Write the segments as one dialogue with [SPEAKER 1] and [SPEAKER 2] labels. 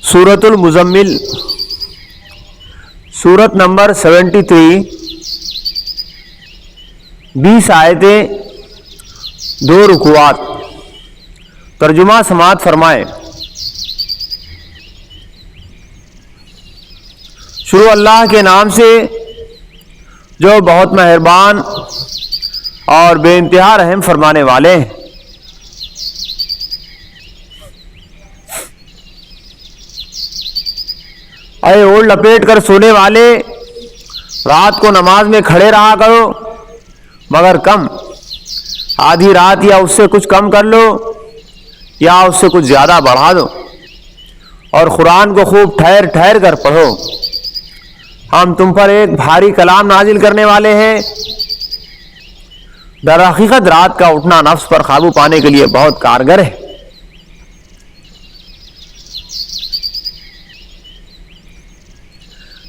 [SPEAKER 1] سورۃ المزمل، سورت نمبر 73، 20 آیتیں، 2 رکوعات۔ ترجمہ سماعت فرمائیں۔ شروع اللہ کے نام سے جو بہت مہربان اور بے انتہا رحم فرمانے والے ہیں۔ اے اوڑھ لپیٹ کر سونے والے، رات کو نماز میں کھڑے رہا کرو، مگر کم، آدھی رات یا اس سے کچھ کم کر لو یا اس سے کچھ زیادہ بڑھا دو، اور قرآن کو خوب ٹھہر ٹھہر کر پڑھو۔ ہم تم پر ایک بھاری کلام نازل کرنے والے ہیں۔ در حقیقت رات کا اٹھنا نفس پر قابو پانے کے لیے بہت کارگر ہے۔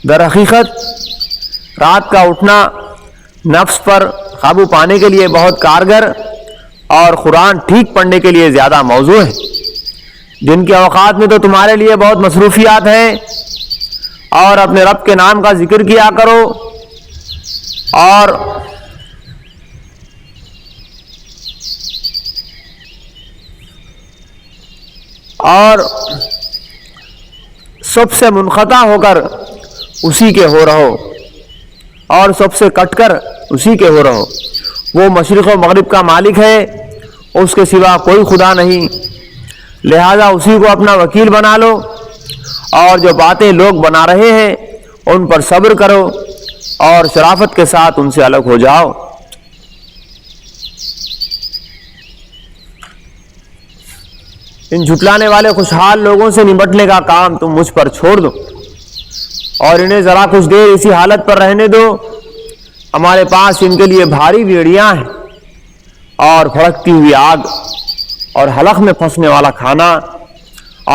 [SPEAKER 1] در حقیقت رات کا اٹھنا نفس پر قابو پانے کے لیے بہت کارگر اور قرآن ٹھیک پڑھنے کے لیے زیادہ موزوں ہے۔ دن کے اوقات میں تو تمہارے لیے بہت مصروفیات ہیں، اور اپنے رب کے نام کا ذکر کیا کرو، اور سب سے منقطع ہو کر اسی کے ہو رہو، اور سب سے کٹ کر اسی کے ہو رہو۔ وہ مشرق و مغرب کا مالک ہے، اس کے سوا کوئی خدا نہیں، لہذا اسی کو اپنا وکیل بنا لو، اور جو باتیں لوگ بنا رہے ہیں ان پر صبر کرو، اور شرافت کے ساتھ ان سے الگ ہو جاؤ۔ ان جھٹلانے والے خوشحال لوگوں سے نمٹنے کا کام تم مجھ پر چھوڑ دو، اور انہیں ذرا کچھ دیر اسی حالت پر رہنے دو۔ ہمارے پاس ان کے لیے بھاری بیڑیاں ہیں، اور بھڑکتی ہوئی آگ، اور حلق میں پھنسنے والا کھانا،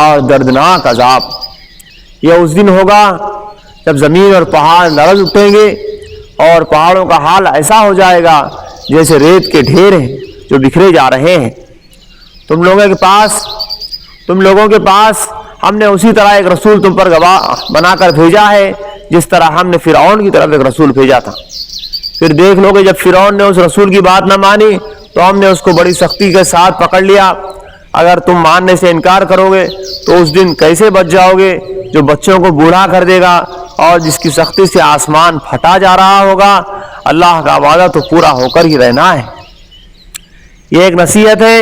[SPEAKER 1] اور دردناک عذاب۔ یہ اس دن ہوگا جب زمین اور پہاڑ لرز اٹھیں گے، اور پہاڑوں کا حال ایسا ہو جائے گا جیسے ریت کے ڈھیر ہیں جو بکھرے جا رہے ہیں۔ تم لوگوں کے پاس ہم نے اسی طرح ایک رسول تم پر گواہ بنا کر بھیجا ہے جس طرح ہم نے فرعون کی طرف ایک رسول بھیجا تھا۔ پھر دیکھ لو کہ جب فرعون نے اس رسول کی بات نہ مانی تو ہم نے اس کو بڑی سختی کے ساتھ پکڑ لیا۔ اگر تم ماننے سے انکار کرو گے تو اس دن کیسے بچ جاؤ گے جو بچوں کو بوڑھا کر دے گا، اور جس کی سختی سے آسمان پھٹا جا رہا ہوگا۔ اللہ کا وعدہ تو پورا ہو کر ہی رہنا ہے۔ یہ ایک نصیحت ہے،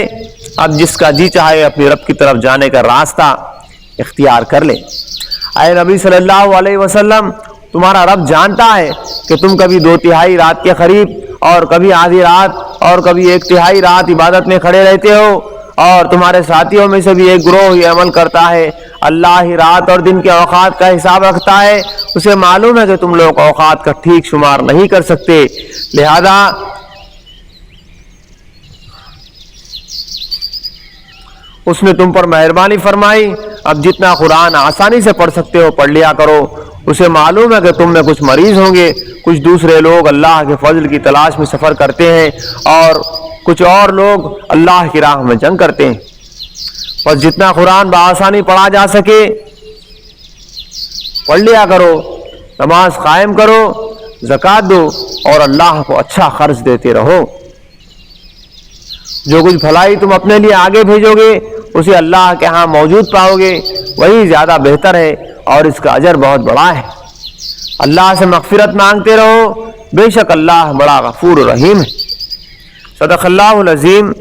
[SPEAKER 1] اب جس کا جی چاہے اپنی رب کی طرف جانے کا راستہ اختیار کر لے۔ اے نبی صلی اللہ علیہ وسلم، تمہارا رب جانتا ہے کہ تم کبھی 2/3 رات کے قریب، اور کبھی آدھی رات، اور کبھی 1/3 رات عبادت میں کھڑے رہتے ہو، اور تمہارے ساتھیوں میں سے بھی ایک گروہ یہ عمل کرتا ہے۔ اللہ ہی رات اور دن کے اوقات کا حساب رکھتا ہے، اسے معلوم ہے کہ تم لوگ اوقات کا ٹھیک شمار نہیں کر سکتے، لہذا اس نے تم پر مہربانی فرمائی۔ اب جتنا قرآن آسانی سے پڑھ سکتے ہو پڑھ لیا کرو۔ اسے معلوم ہے کہ تم میں کچھ مریض ہوں گے، کچھ دوسرے لوگ اللہ کے فضل کی تلاش میں سفر کرتے ہیں، اور کچھ اور لوگ اللہ کی راہ میں جنگ کرتے ہیں۔ اور جتنا قرآن بآسانی پڑھا جا سکے پڑھ لیا کرو، نماز قائم کرو، زکوٰۃ دو، اور اللہ کو اچھا خرچ دیتے رہو۔ جو کچھ بھلائی تم اپنے لیے آگے بھیجو گے اسے اللہ کے ہاں موجود پاؤ گے، وہی زیادہ بہتر ہے، اور اس کا اجر بہت بڑا ہے۔ اللہ سے مغفرت مانگتے رہو، بے شک اللہ بڑا غفور و رحیم ہے۔ صدق اللہ العظیم۔